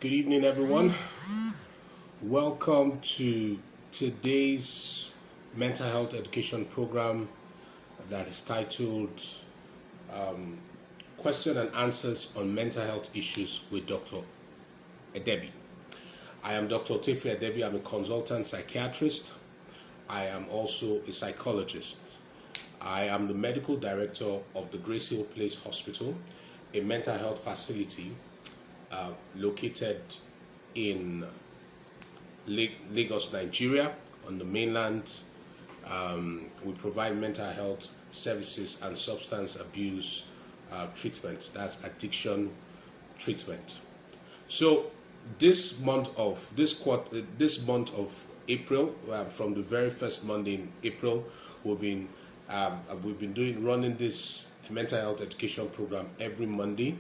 Good evening, everyone. Welcome to today's mental health education program that is titled Question and Answers on Mental Health Issues with Dr. Edebi. I am Dr. Tefi Edebi. I'm a consultant psychiatrist. I am also a psychologist. I am the medical director of the Grace Hill Place Hospital, a mental health facility located in Lagos, Nigeria, on the mainland. We provide mental health services and substance abuse treatment. That's addiction treatment. So this month of April, from the very first Monday in April, we've been running this mental health education program every Monday.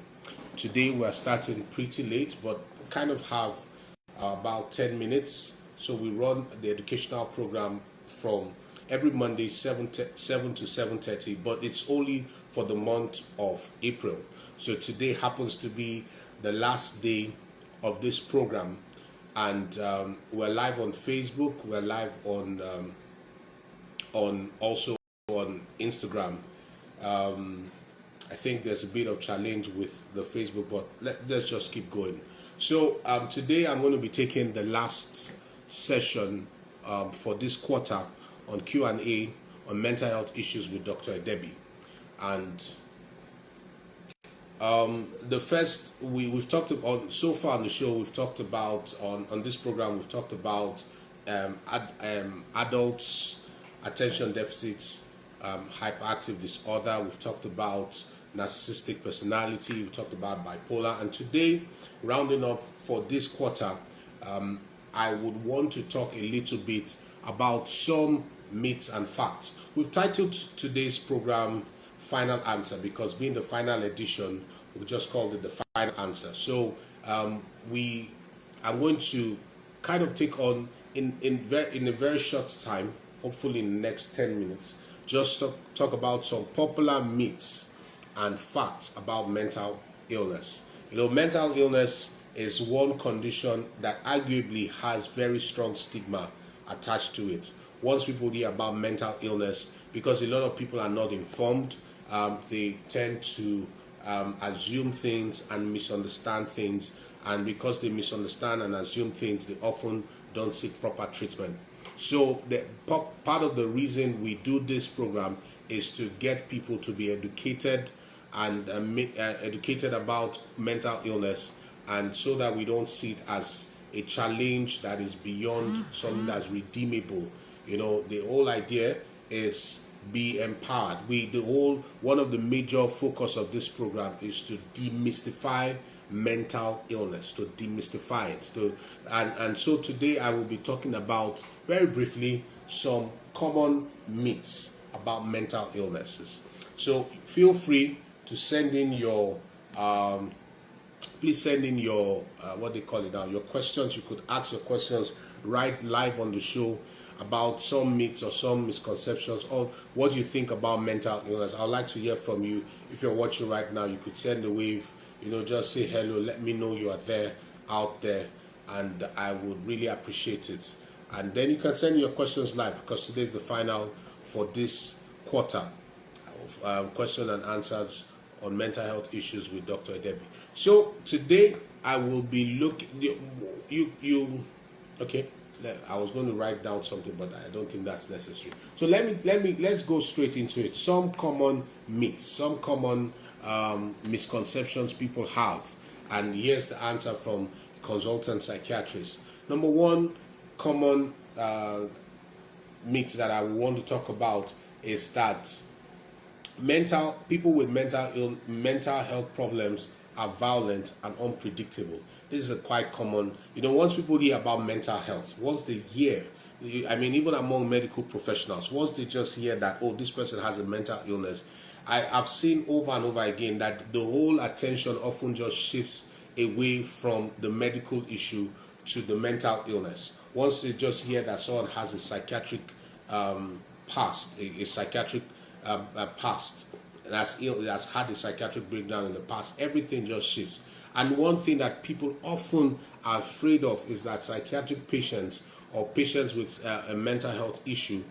Today we are starting pretty late, but kind of have about 10 minutes. So we run the educational program from every Monday 7 to 7:30, but it's only for the month of April. So today happens to be the last day of this program, and we're live on Facebook. We're live on also on Instagram. I think there's a bit of challenge with the Facebook, but let's just keep going. So today I'm going to be taking the last session for this quarter on Q&A on mental health issues with Dr. Edebi. And the first, we've talked about, so far on the show, we've talked about, on this program, we've talked about adults, attention deficits, hyperactive disorder. We've talked about narcissistic personality. We've talked about bipolar. And today, rounding up for this quarter, I would want to talk a little bit about some myths and facts. We've titled today's program Final Answer because, being the final edition, we just called it the final answer. So I'm going to kind of take on in a very short time, hopefully in the next 10 minutes, just talk about some popular myths and facts about mental illness. You know, mental illness is one condition that arguably has very strong stigma attached to it. Once people hear about mental illness, because a lot of people are not informed, they tend to assume things and misunderstand things, and because they misunderstand and assume things, they often don't seek proper treatment. So the part of the reason we do this program is to get people to be educated and educated about mental illness, and so that we don't see it as a challenge that is beyond something that's redeemable. You know, the whole idea is be empowered. One of the major focus of this program is to demystify mental illness, to demystify it. And so today I will be talking about, very briefly, some common myths about mental illnesses. So feel free to send in your please send in your what they call it now, your questions. You could ask your questions right live on the show about some myths or some misconceptions, or what you think about mental illness. I'd like to hear from you. If you're watching right now, you could send a wave, you know, just say hello, let me know you are there, out there, and I would really appreciate it. And then you can send your questions live, because today is the final for this quarter of question and answers on mental health issues with Dr. Edebi. So today I will be looking, okay, I was going to write down something, but I don't think that's necessary. So let's go straight into it. Some common myths, some common misconceptions people have, and here's the answer from a consultant psychiatrist. Number one common myth that I want to talk about is that people with mental health problems are violent and unpredictable. This is a quite common, once people hear about mental health, once they hear, even among medical professionals, once they just hear that, oh, this person has a mental illness, I've seen over and over again that the whole attention often just shifts away from the medical issue to the mental illness. Once they just hear that someone has a psychiatric past, a psychiatric past, that's ill, has had a psychiatric breakdown in the past, everything just shifts. And one thing that people often are afraid of is that psychiatric patients or patients with a mental health issue,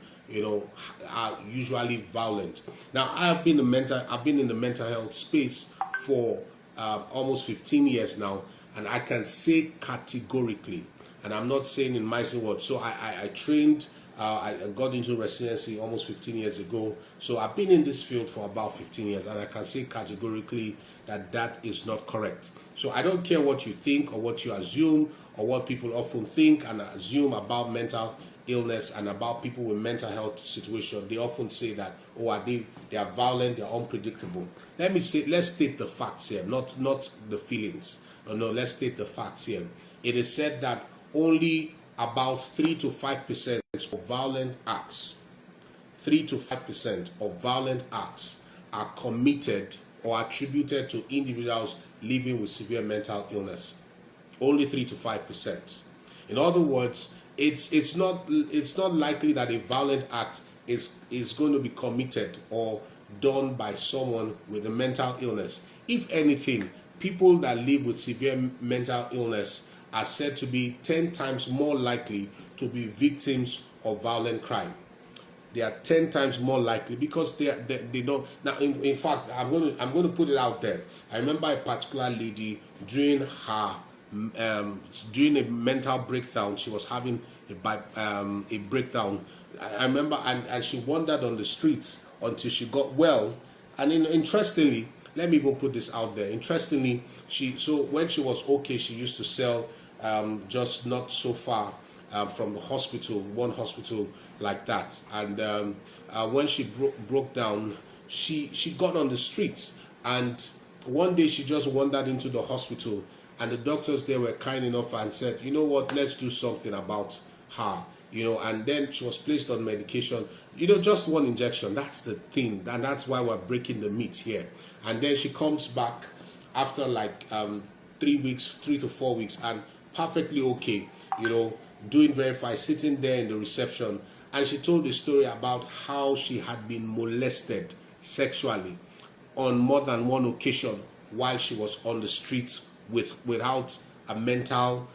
are usually violent. Now, I've been in the mental health space for almost 15 years now, and I can say categorically, and I'm not saying in my words. So I trained. I got into residency almost 15 years ago. So I've been in this field for about 15 years, and I can say categorically that that is not correct. So I don't care what you think or what you assume or what people often think and assume about mental illness and about people with mental health situation. They often say that, they are violent, they are unpredictable. Let's state the facts here, not the feelings. No, let's state the facts here. It is said that only about 3 to 5% of violent acts, 3 to 5% of violent acts are committed or attributed to individuals living with severe mental illness. Only 3 to 5%. In other words, it's not likely that a violent act is going to be committed or done by someone with a mental illness. If anything, people that live with severe mental illness are said to be 10 times more likely to be victims of violent crime. They are 10 times more likely because they don't. Now, in fact, I'm going to put it out there. I remember a particular lady during a mental breakdown. She was having a breakdown. I remember, and she wandered on the streets until she got well. And interestingly, let me even put this out there. Interestingly, when she was okay, she used to sell just not so far from the hospital, one hospital like that. And when she broke down, she got on the streets. And one day she just wandered into the hospital, and the doctors there were kind enough and said, you know what, let's do something about her. And then she was placed on medication, just one injection. That's the thing, and that's why we're breaking the myth here. And then she comes back after like 3 to 4 weeks, and perfectly okay, doing very fine, sitting there in the reception. And she told the story about how she had been molested sexually on more than one occasion while she was on the streets without a mental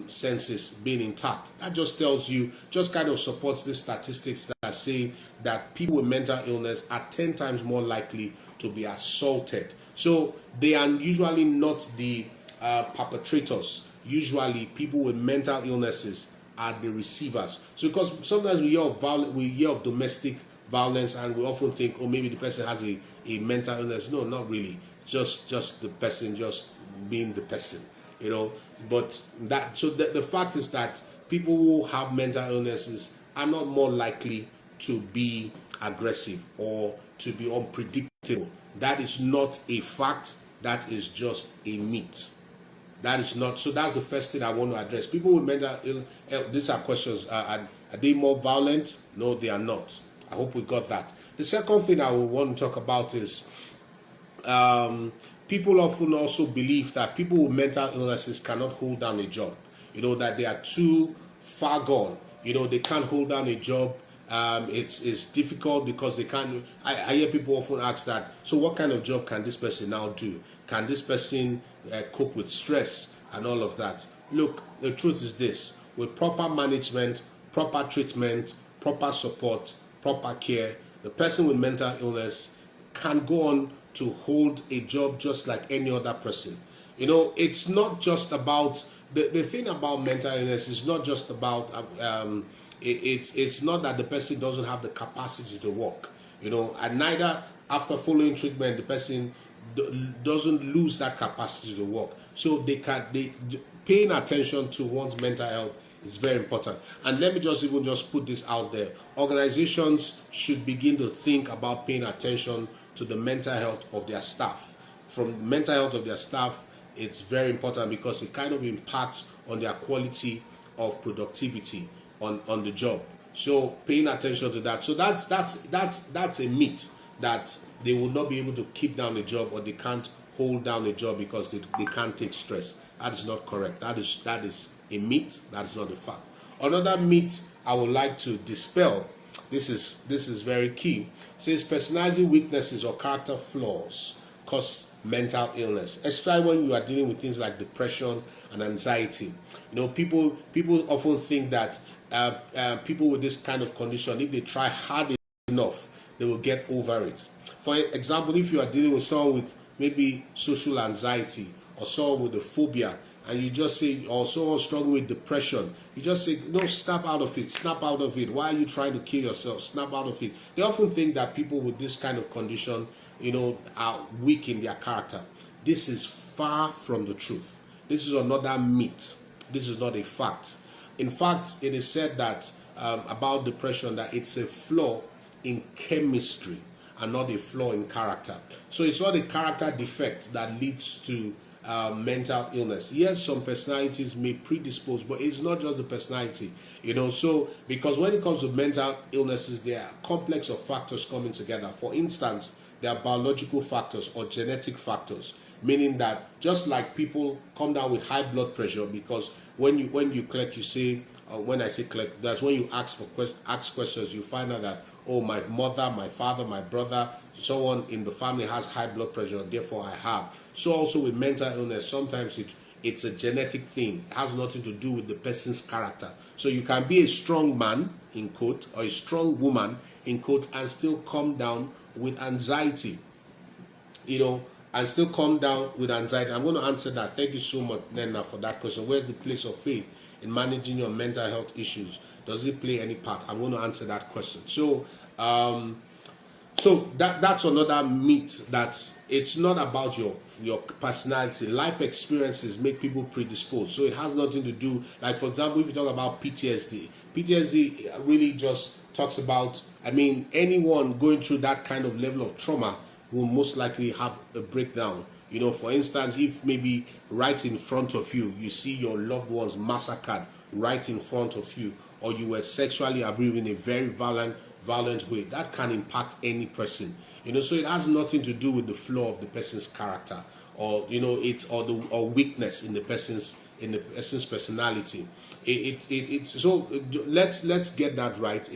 senses being intact. That just tells you, just kind of supports the statistics that say that people with mental illness are 10 times more likely to be assaulted. So they are usually not the perpetrators. Usually people with mental illnesses are the receivers. So because sometimes we hear of domestic violence, and we often think, oh, maybe the person has a mental illness. No, not really. Just the person just being the person, But the fact is that people who have mental illnesses are not more likely to be aggressive or to be unpredictable. That is not a fact. That is just a myth. That is not. So that's the first thing I want to address. People with mental illness, these are questions. Are they more violent? No, they are not. I hope we got that. The second thing I would want to talk about is people often also believe that people with mental illnesses cannot hold down a job. That they are too far gone. They can't hold down a job. It's difficult because they can't. I hear people often ask that, so what kind of job can this person now do? Can this person cope with stress and all of that? Look, the truth is this: with proper management, proper treatment, proper support, proper care, the person with mental illness can go on to hold a job just like any other person. It's not just about the thing about mental illness is not just about it's not that the person doesn't have the capacity to work, and neither after following treatment the person doesn't lose that capacity to work. So paying attention to one's mental health is very important. And let me just put this out there. Organizations should begin to think about paying attention to the mental health of their staff. From the mental health of their staff, it's very important because it kind of impacts on their quality of productivity on the job. So paying attention to that. So that's a myth that they will not be able to keep down a job, or they can't hold down a job because they can't take stress. That is not correct. That is a myth. That is not a fact. Another myth I would like to dispel. This is very key. It says personality weaknesses or character flaws cause mental illness, especially when you are dealing with things like depression and anxiety. People often think that people with this kind of condition, if they try hard enough, they will get over it. For example, if you are dealing with someone with maybe social anxiety, or someone with a phobia, and you just say, or someone struggling with depression, you just say, no, snap out of it, snap out of it. Why are you trying to kill yourself? Snap out of it. They often think that people with this kind of condition, are weak in their character. This is far from the truth. This is another myth. This is not a fact. In fact, it is said that about depression, that it's a flaw in chemistry and not a flaw in character. So it's not a character defect that leads to mental illness. Yes, some personalities may predispose, but it's not just the personality, so because when it comes to mental illnesses, there are a complex of factors coming together. For instance, there are biological factors or genetic factors, meaning that just like people come down with high blood pressure, because when you collect, you say, when I say collect, that's when you ask questions, you find out that, oh, my mother, my father, my brother, someone in the family has high blood pressure, therefore I have. So also with mental illness, sometimes it's a genetic thing. It has nothing to do with the person's character. So you can be a strong man, in quote, or a strong woman, in quote, and still come down with anxiety, and still come down with anxiety. I'm going to answer that. Thank you so much, Nena, for that question. Where's the place of faith in managing your mental health issues? Does it play any part? I'm going to answer that question. So, that's another myth, that it's not about your personality. Life experiences make people predisposed. So it has nothing to do, like for example, if you talk about PTSD really just talks about, anyone going through that kind of level of trauma will most likely have a breakdown. For instance, if maybe right in front of you, you see your loved ones massacred right in front of you, or you were sexually abused in a very violent way, that can impact any person. So it has nothing to do with the flaw of the person's character, or or weakness in the person's personality. So let's get that right.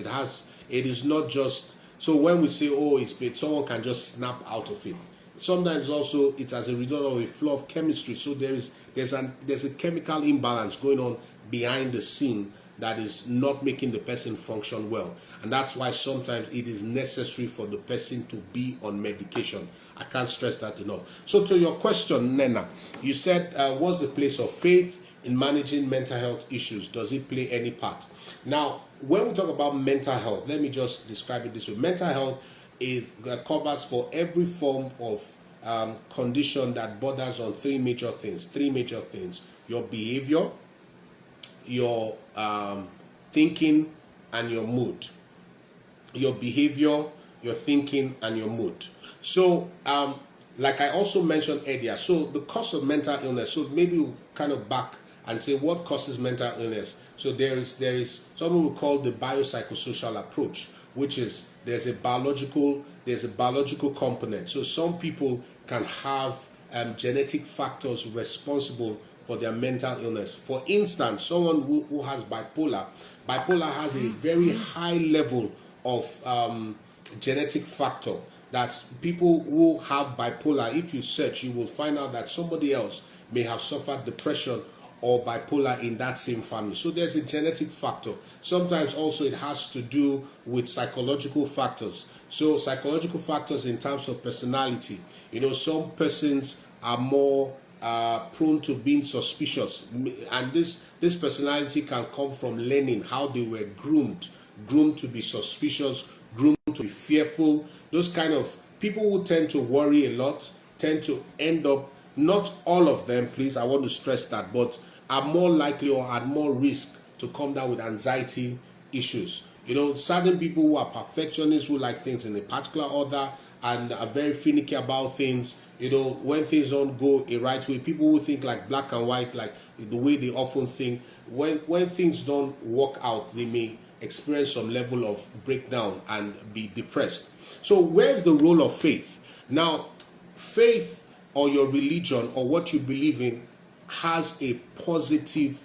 It is not just, so when we say, oh, it's big, someone can just snap out of it. Sometimes also it's as a result of a flaw of chemistry. So there's a chemical imbalance going on behind the scene that is not making the person function well, and that's why sometimes it is necessary for the person to be on medication. I can't stress that enough. So to your question, Nena, you said, what's the place of faith in managing mental health issues? Does it play any part? Now, when we talk about mental health, let me just describe it this way. Mental health covers for every form of condition that borders on three major things: your behavior, your thinking, and your mood. Your behavior, your thinking, and your mood. So like I also mentioned earlier, so the cause of mental illness, so maybe we'll kind of back and say what causes mental illness. So there is something we call the biopsychosocial approach, which is there's a biological component. So some people can have genetic factors responsible for their mental illness. For instance, someone who has bipolar has a very high level of genetic factor. That's people who have bipolar. If you search, you will find out that somebody else may have suffered depression or bipolar in that same family. So there's a genetic factor. Sometimes also it has to do with psychological factors. So psychological factors in terms of personality. Some persons are more prone to being suspicious, and this personality can come from learning how they were groomed to be suspicious, groomed to be fearful. Those kind of people who tend to worry a lot tend to end up, not all of them, please, I want to stress that, but are more likely or at more risk to come down with anxiety issues. Certain people who are perfectionists, who like things in a particular order and are very finicky about things, when things don't go a right way, people who think like black and white, like the way they often think, when things don't work out, they may experience some level of breakdown and be depressed. So where's the role of faith? Now, faith or your religion or what you believe in has a positive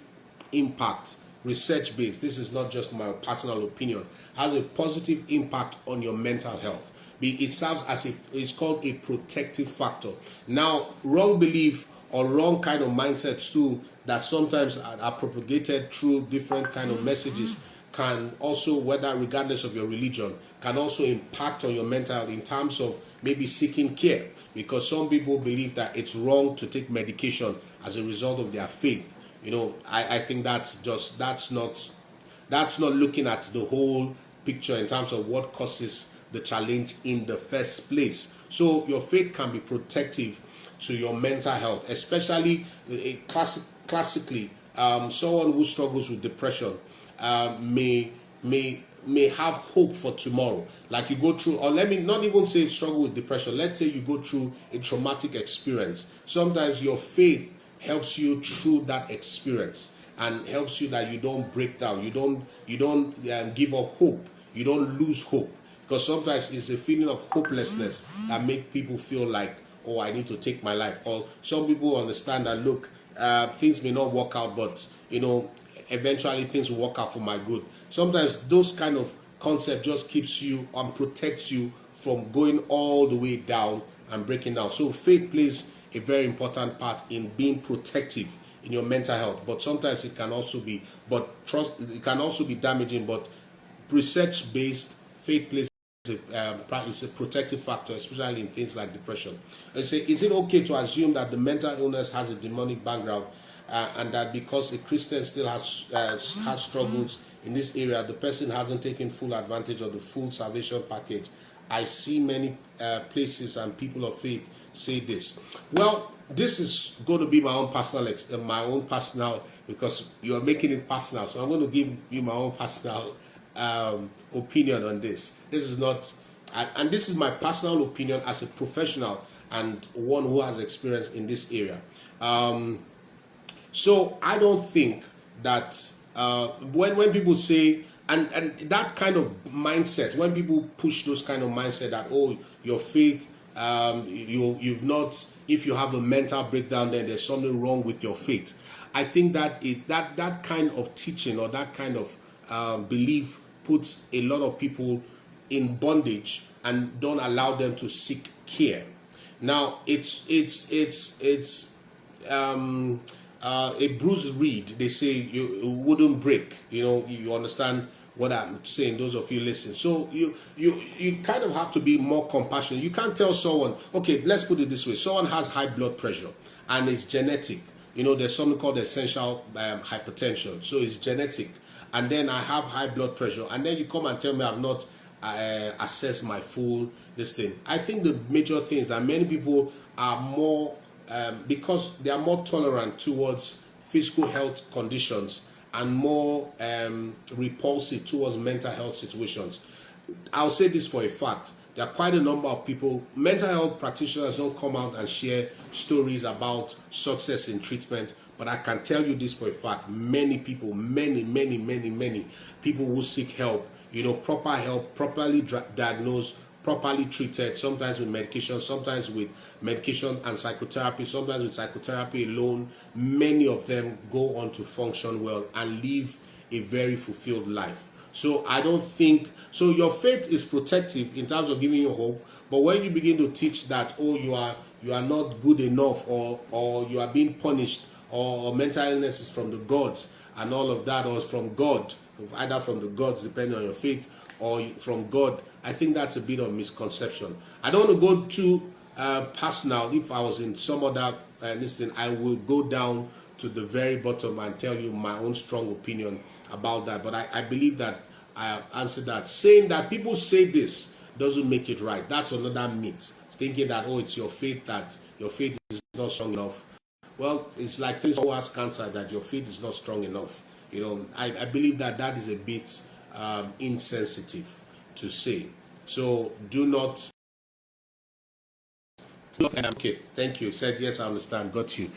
impact, research-based. This is not just my personal opinion. Has a positive impact on your mental health. It serves as it's called a protective factor. Now, wrong belief or wrong kind of mindsets too that sometimes are propagated through different kind of messages can also, whether regardless of your religion, can also impact on your mental health in terms of maybe seeking care, because some people believe that it's wrong to take medication as a result of their faith. I think that's not looking at the whole picture in terms of what causes the challenge in the first place. So your faith can be protective to your mental health, especially classically, someone who struggles with depression may have hope for tomorrow. Like you go through, or let me not even say struggle with depression. Let's say you go through a traumatic experience. Sometimes your faith helps you through that experience and helps you that you don't break down, you don't give up hope, you don't lose hope, because sometimes it's a feeling of hopelessness that make people feel like, oh, I need to take my life. Or some people understand that, look, things may not work out, but eventually things will work out for my good. Sometimes those kind of concept just keeps you and protects you from going all the way down and breaking down. So faith plays a very important part in being protective in your mental health, but sometimes it can also be, it can also be damaging. But research-based faith plays is a protective factor, especially in things like depression. They say, is it okay to assume that the mental illness has a demonic background, and that because a Christian still has struggles in this area, the person hasn't taken full advantage of the full salvation package? I see many places and people of faith say this. Well, this is going to be my own personal, because you are making it personal. So I'm going to give you my own personal opinion on this. This is not, and this is my personal opinion as a professional and one who has experience in this area. So I don't think that when people say, and that kind of mindset, when people push those kind of mindset that, oh, your faith, you've not, if you have a mental breakdown, then there's something wrong with your faith. I think that that kind of teaching or that kind of belief puts a lot of people in bondage and don't allow them to seek care. Now it's a bruised reed, they say, you wouldn't break. You understand what I'm saying, those of you listen. So you kind of have to be more compassionate. You can't tell someone, okay, let's put it this way, someone has high blood pressure and it's genetic. There's something called essential hypertension, so it's genetic, and then I have high blood pressure, and then you come and tell me I've not assessed my full this thing. I think the major thing is that many people are more because they are more tolerant towards physical health conditions and more repulsive towards mental health situations. I'll say this for a fact. There are quite a number of people, mental health practitioners don't come out and share stories about success in treatment, but I can tell you this for a fact. Many people, many people who seek help, proper help, properly diagnosed, properly treated, sometimes with medication, sometimes with medication and psychotherapy, sometimes with psychotherapy alone, many of them go on to function well and live a very fulfilled life. So I don't think, so your faith is protective in terms of giving you hope, but when you begin to teach that, oh, you are not good enough, or you are being punished, or mental illness is from the gods and all of that, or from God, either from the gods depending on your faith, or from God, I think that's a bit of misconception. I don't want to go too personal. If I was in some other listing, I will go down to the very bottom and tell you my own strong opinion about that. But I believe that I have answered that. Saying that people say this doesn't make it right. That's another myth. Thinking that, oh, it's your faith, that your faith is not strong enough. Well, it's like telling someone who has cancer that your faith is not strong enough. I believe that is a bit insensitive to say. So do not. Okay, thank you. Said yes, I understand. Got you.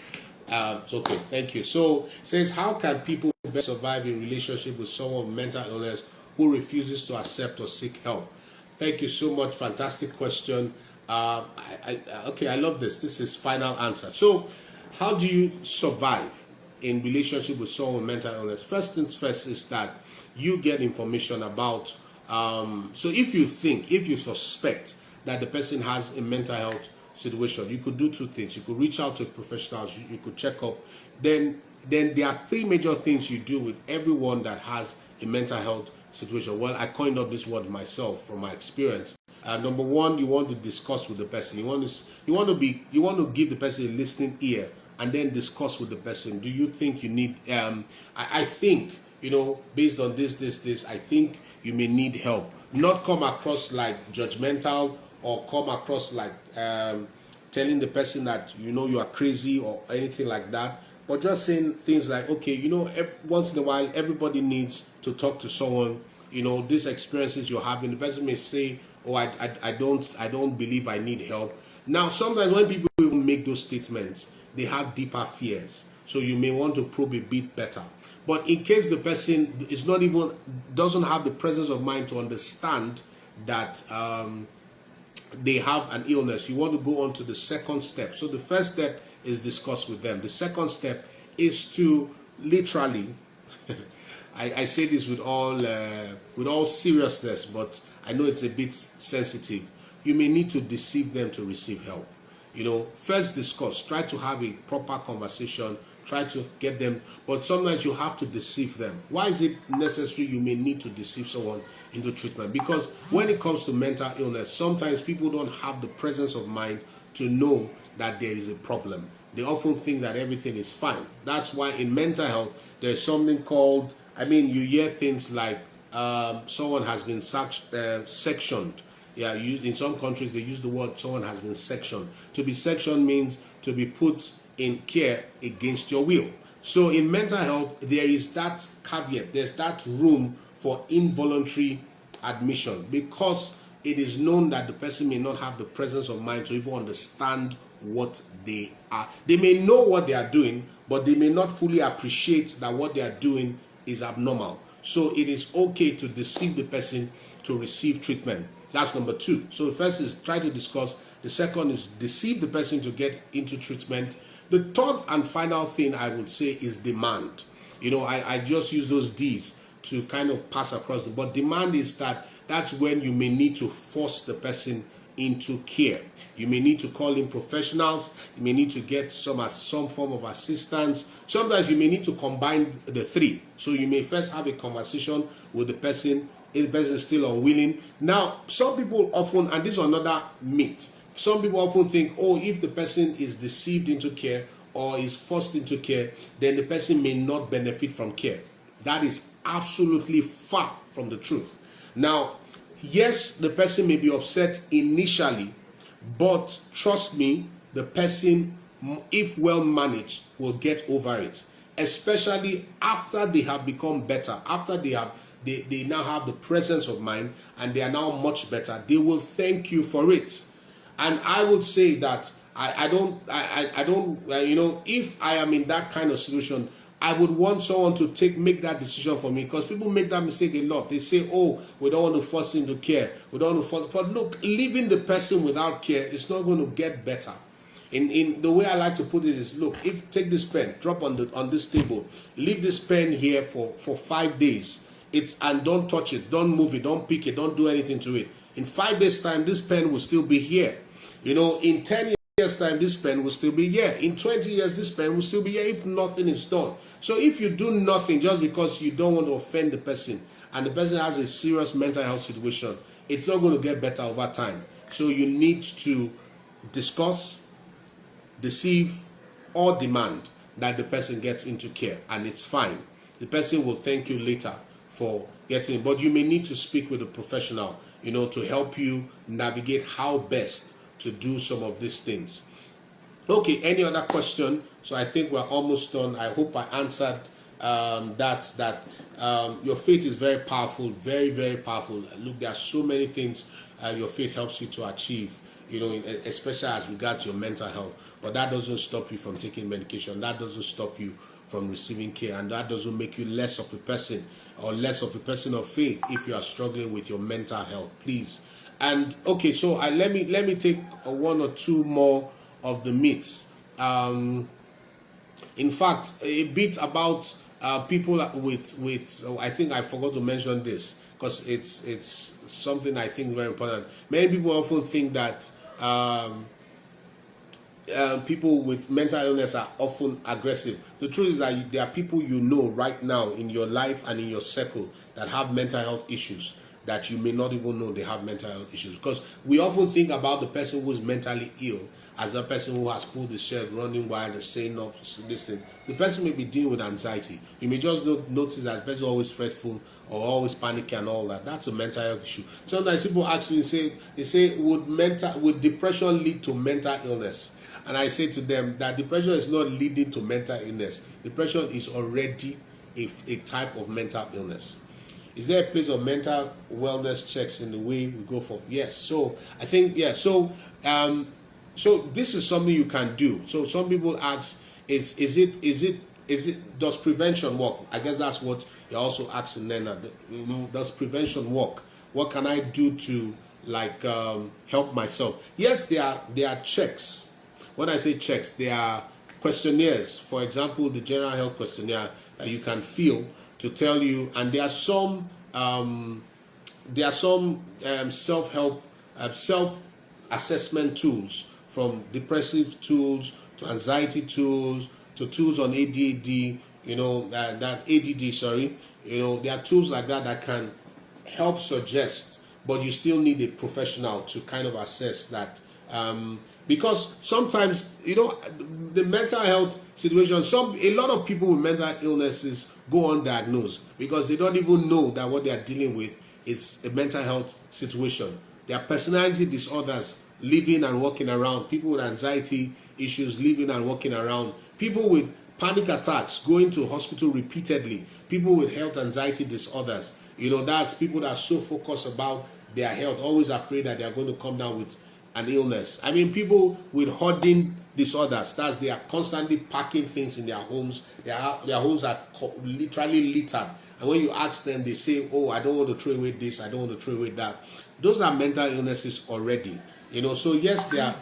It's okay, thank you. So it says, how can people best survive in relationship with someone with mental illness who refuses to accept or seek help? Thank you so much. Fantastic question. Okay, I love this. This is final answer. So how do you survive in relationship with someone with mental illness? First things first is that you get information about, so if you suspect that the person has a mental health situation, you could do two things. You could reach out to professionals, you could check up. Then there are three major things you do with everyone that has a mental health situation. Well, I coined up this word myself from my experience. Number one, you want to discuss with the person. You want to give the person a listening ear, and then discuss with the person. Do you think you need? I think, based on this, I think you may need help. Not come across like judgmental, or come across like telling the person that you are crazy or anything like that. But just saying things like, okay, once in a while, everybody needs to talk to someone. These experiences you're having, the person may say, oh, I don't believe I need help. Now, sometimes when people even make those statements, they have deeper fears. So you may want to probe a bit better. But in case the person doesn't have the presence of mind to understand that they have an illness, you want to go on to the second step. So the first step is discuss with them. The second step is to literally, I say this with all seriousness, but I know it's a bit sensitive. You may need to deceive them to receive help. First discuss, try to have a proper conversation, try to get them, but sometimes you have to deceive them. Why is it necessary you may need to deceive someone into treatment? Because when it comes to mental illness, sometimes people don't have the presence of mind to know that there is a problem. They often think that everything is fine. That's why in mental health, there's something called, you hear things like someone has been sectioned. Yeah, in some countries they use the word someone has been sectioned. To be sectioned means to be put in care against your will. So in mental health, there is that caveat, there's that room for involuntary admission, because it is known that the person may not have the presence of mind to even understand what they are. They may know what they are doing, but they may not fully appreciate that what they are doing is abnormal. So it is okay to deceive the person to receive treatment. That's number two. So the first is try to discuss. The second is deceive the person to get into treatment. The third and final thing I would say is demand. I just use those D's to kind of pass across them. But demand is that's when you may need to force the person into care. You may need to call in professionals. You may need to get some form of assistance. Sometimes you may need to combine the three. So you may first have a conversation with the person if the person is still unwilling. Now, some people often, and this is another myth, some people often think, oh, if the person is deceived into care or is forced into care, then the person may not benefit from care. That is absolutely far from the truth. Now, yes, the person may be upset initially, but trust me, the person, if well managed, will get over it. Especially after they have become better, after they now have the presence of mind and they are now much better, they will thank you for it. And I would say that I don't, if I am in that kind of situation, I would want someone to make that decision for me, because people make that mistake a lot. They say, oh, we don't want to force into care. We don't want to force. But look, leaving the person without care is not going to get better. In the way I like to put it is, look, take this pen, drop on this table, leave this pen here for 5 days. And don't touch it, don't move it, don't pick it, don't do anything to it. In 5 days' time, this pen will still be here. In 10 years' time, this pen will still be here. In 20 years, this pen will still be here if nothing is done. So if you do nothing just because you don't want to offend the person, and the person has a serious mental health situation, it's not going to get better over time. So you need to discuss, deceive, or demand that the person gets into care, and it's fine. The person will thank you later for getting, but you may need to speak with a professional, to help you navigate how best to do some of these things. Okay, any other question? So I think we're almost done. I hope I answered that your faith is very powerful, very, very powerful. Look, there are so many things your faith helps you to achieve, especially as regards your mental health. But that doesn't stop you from taking medication. That doesn't stop you from receiving care, and that doesn't make you less of a person or less of a person of faith if you are struggling with your mental health. Please. And okay, so let me take one or two more of the myths. In fact, a bit about people with I think I forgot to mention this, because it's something I think very important. Many people often think that people with mental illness are often aggressive. The truth is that there are people you know right now in your life and in your circle that have mental health issues that you may not even know they have mental health issues. Because we often think about the person who is mentally ill as a person who has pulled the shed, running wild and saying no, listen. The person may be dealing with anxiety. You may just notice that the person is always fretful or always panicking and all that. That's a mental health issue. Sometimes people ask me, they say, would depression lead to mental illness? And I say to them that depression is not leading to mental illness. Depression is already a type of mental illness. Is there a place of mental wellness checks in the way we go for? Yes. So I think, yeah. So this is something you can do. So some people ask, is it does prevention work? I guess that's what you're also asking then. Does prevention work? What can I do to help myself? Yes, there are checks. When I say checks, there are questionnaires. For example, the general health questionnaire that you can fill to tell you, and there are some self-help, self-assessment tools, from depressive tools to anxiety tools to tools on ADD. That ADD. Sorry, there are tools like that that can help suggest, but you still need a professional to kind of assess that. Because sometimes, the mental health situation, a lot of people with mental illnesses go undiagnosed because they don't even know that what they are dealing with is a mental health situation. There are personality disorders living and walking around, people with anxiety issues living and walking around, people with panic attacks going to hospital repeatedly, people with health anxiety disorders. That's people that are so focused about their health, always afraid that they are going to come down with an illness. I mean, people with hoarding disorders, that's they are constantly packing things in their homes. Their homes are literally littered. And when you ask them, they say, oh, I don't want to throw away this, I don't want to throw away that. Those are mental illnesses already. So yes, they are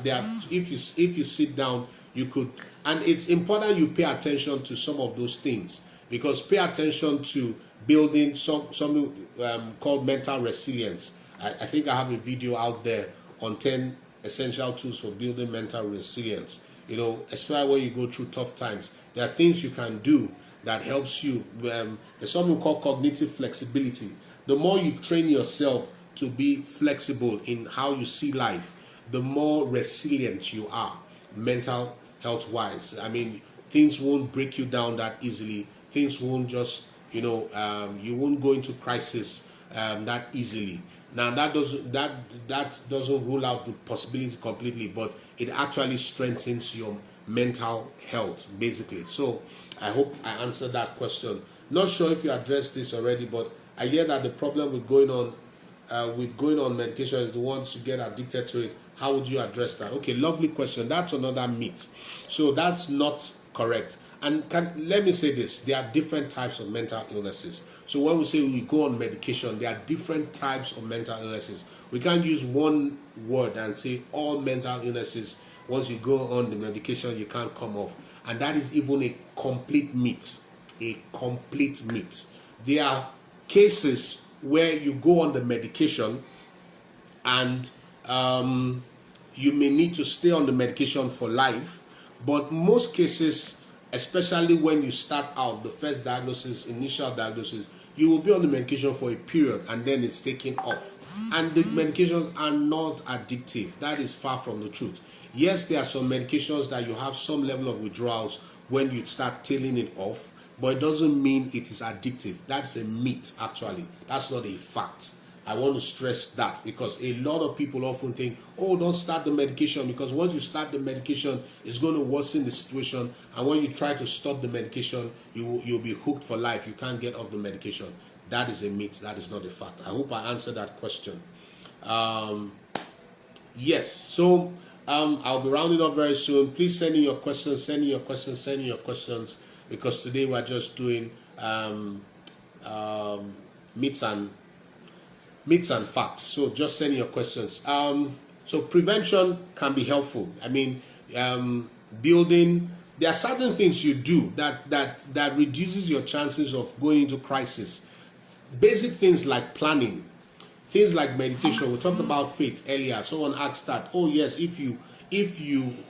if you sit down, you could, and it's important you pay attention to some of those things, because pay attention to building something called mental resilience. I think I have a video out there on 10 essential tools for building mental resilience. Especially when you go through tough times, there are things you can do that helps you. There's something called cognitive flexibility. The more you train yourself to be flexible in how you see life, the more resilient you are mental health wise. I mean, things won't break you down that easily. Things won't just, you won't go into crisis that easily. Now that doesn't rule out the possibility completely, but it actually strengthens your mental health basically. So I hope I answered that question. Not sure if you addressed this already, but I hear that the problem with going on medication is the ones who get addicted to it. How would you address that? Okay, lovely question. That's another myth. So that's not correct. And let me say this, there are different types of mental illnesses. So when we say we go on medication, there are different types of mental illnesses. We can't use one word and say all mental illnesses, once you go on the medication, you can't come off. And that is even a complete myth. A complete myth. There are cases where you go on the medication and you may need to stay on the medication for life, but most cases, especially when you start out, the first diagnosis, initial diagnosis, you will be on the medication for a period and then it's taken off. And the medications are not addictive. That is far from the truth. Yes, there are some medications that you have some level of withdrawals when you start tailing it off, but it doesn't mean it is addictive. That's a myth, actually. That's not a fact. I want to stress that, because a lot of people often think, oh, don't start the medication, because once you start the medication, it's going to worsen the situation. And when you try to stop the medication, you'll be hooked for life. You can't get off the medication. That is a myth. That is not a fact. I hope I answered that question. Yes. So I'll be rounding up very soon. Please send in your questions, because today we're just doing myths and facts. So just send in your questions. So prevention can be helpful. I mean, building, there are certain things you do that reduces your chances of going into crisis. basic things like planning, things like meditation. We talked about faith earlier. Someone asked that, oh yes, if you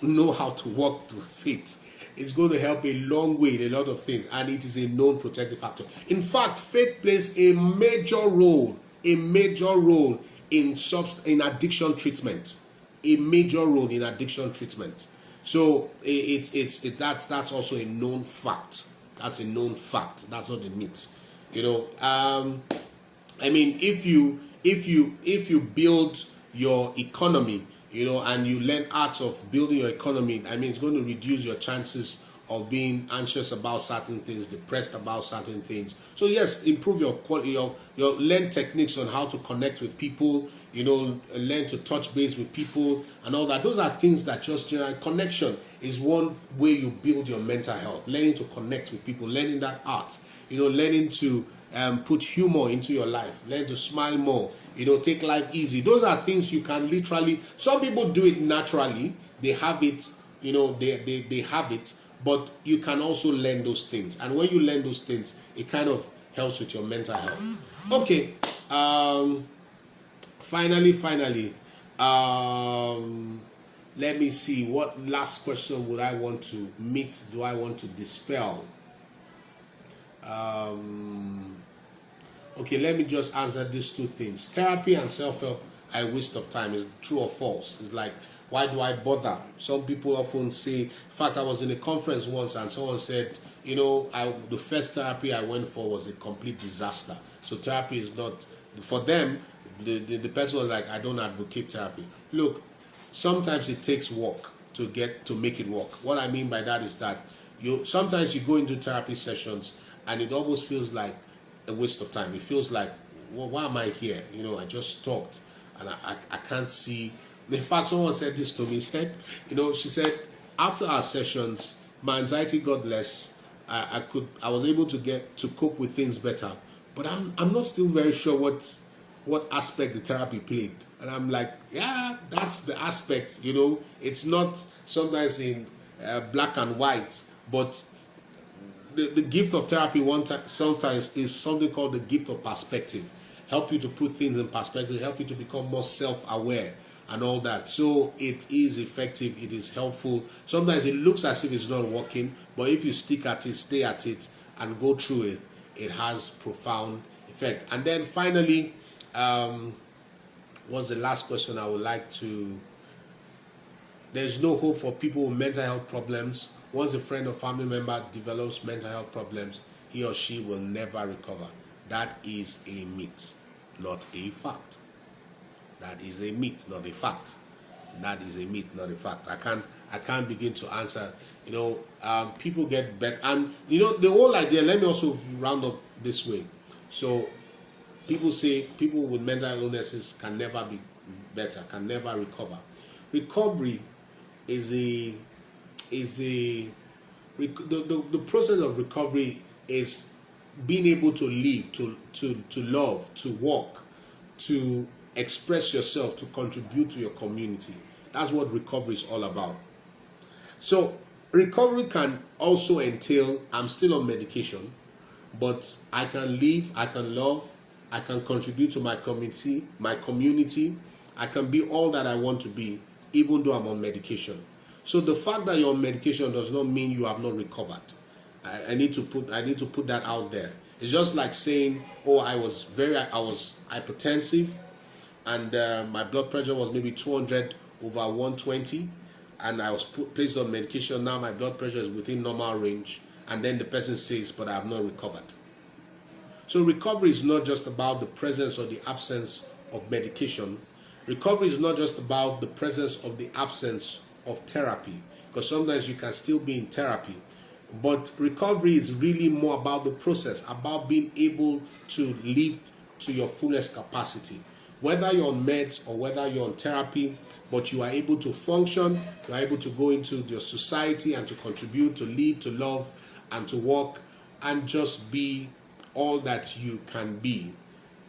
know how to walk through faith, it's going to help a long way in a lot of things, and it is a known protective factor. In fact, faith plays a major role in addiction treatment, a major role in addiction treatment. So that's also a known fact. That's a known fact. That's not a myth. I mean, if you build your economy, and you learn arts of building your economy, I mean, it's going to reduce your chances of being anxious about certain things, depressed about certain things. So yes, improve your quality, your learn techniques on how to connect with people, learn to touch base with people and all that. Those are things that just connection is one way you build your mental health. Learning to connect with people, learning that art, learning to put humor into your life, learn to smile more, take life easy. Those are things you can literally, some people do it naturally, they have it, they have it, but you can also learn those things. And when you learn those things, it kind of helps with your mental health. Okay, finally, let me see, what last question would I want to meet, do I want to dispel? Okay, let me just answer these two things. Therapy and self-help are a waste of time. Is true or false? It's like, why do I bother? Some people often say, in fact, I was in a conference once and someone said, the first therapy I went for was a complete disaster. So therapy is not, for them, the person was like, I don't advocate therapy. Look, sometimes it takes work to make it work. What I mean by that is that sometimes you go into therapy sessions and it almost feels like a waste of time. It feels like, well, why am I here? I just talked and I can't see. In fact, someone said this to me. She said, after our sessions, my anxiety got less. I was able to cope with things better, but I'm not still very sure what aspect the therapy played. And I'm like, yeah, that's the aspect. It's not sometimes in black and white, but the gift of therapy sometimes is something called the gift of perspective. Help you to put things in perspective, help you to become more self-aware and all that. So it is effective, it is helpful. Sometimes it looks as if it's not working, but if you stick at it, stay at it, and go through it, it has profound effect. And then finally, what's the last question I would like to... There's no hope for people with mental health problems. Once a friend or family member develops mental health problems, he or she will never recover. That is a myth, not a fact. That is a myth, not a fact. That is a myth, not a fact. I can't begin to answer. People get better, and the whole idea. Let me also round up this way. So, people say people with mental illnesses can never be better, can never recover. Recovery is the process of recovery is being able to live, to love, to walk, to express yourself, to contribute to your community. That's what recovery is all about. So recovery can also entail, I'm still on medication, but I can live, I can love, I can contribute to my community, I can be all that I want to be, even though I'm on medication. So the fact that you're on medication does not mean you have not recovered. I need to put that out there. It's just like saying, oh, I was hypertensive, and my blood pressure was maybe 200 over 120, and I was placed on medication. Now my blood pressure is within normal range, and then the person says, but I have not recovered. So recovery is not just about the presence or the absence of medication. Recovery is not just about the presence or the absence of therapy, because sometimes you can still be in therapy, but recovery is really more about the process, about being able to live to your fullest capacity, whether you're on meds or whether you're on therapy, but you are able to function, you are able to go into your society and to contribute, to live, to love, and to walk, and just be all that you can be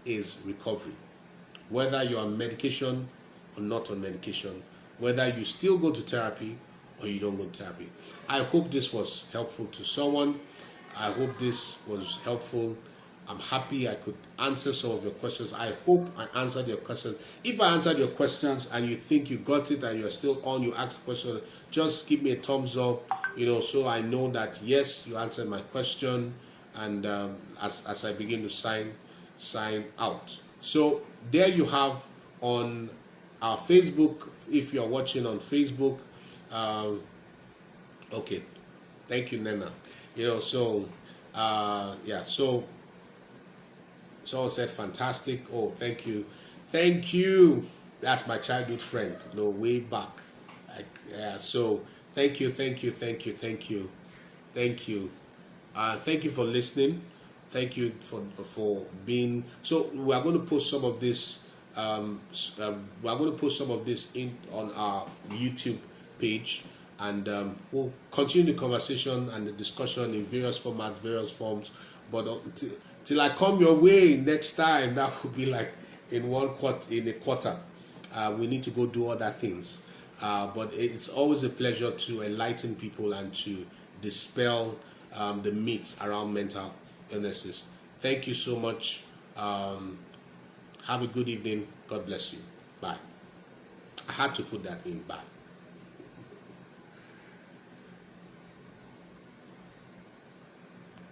is recovery. Whether you're on medication or not on medication, whether you still go to therapy or you don't go to therapy. I hope this was helpful to someone. I hope this was helpful I'm happy I could answer some of your questions. I hope I answered your questions. If I answered your questions and you think you got it and you're still on, you ask questions, just give me a thumbs up, so I know that yes, you answered my question. And as I begin to sign out. So there you have on our Facebook. If you're watching on Facebook, okay, thank you, Nena. So yeah, so someone said fantastic. Oh, thank you. That's my childhood friend, way back. Yeah, so thank you. Thank you for listening. Thank you for being. So we are going to post some of this. We are going to post some of this in on our YouTube page, and we'll continue the conversation and the discussion in various formats, various forms. But till I come your way next time, that will be like in a quarter. We need to go do other things. But it's always a pleasure to enlighten people and to dispel the myths around mental illnesses. Thank you so much. Have a good evening. God bless you. Bye. I had to put that in. Bye.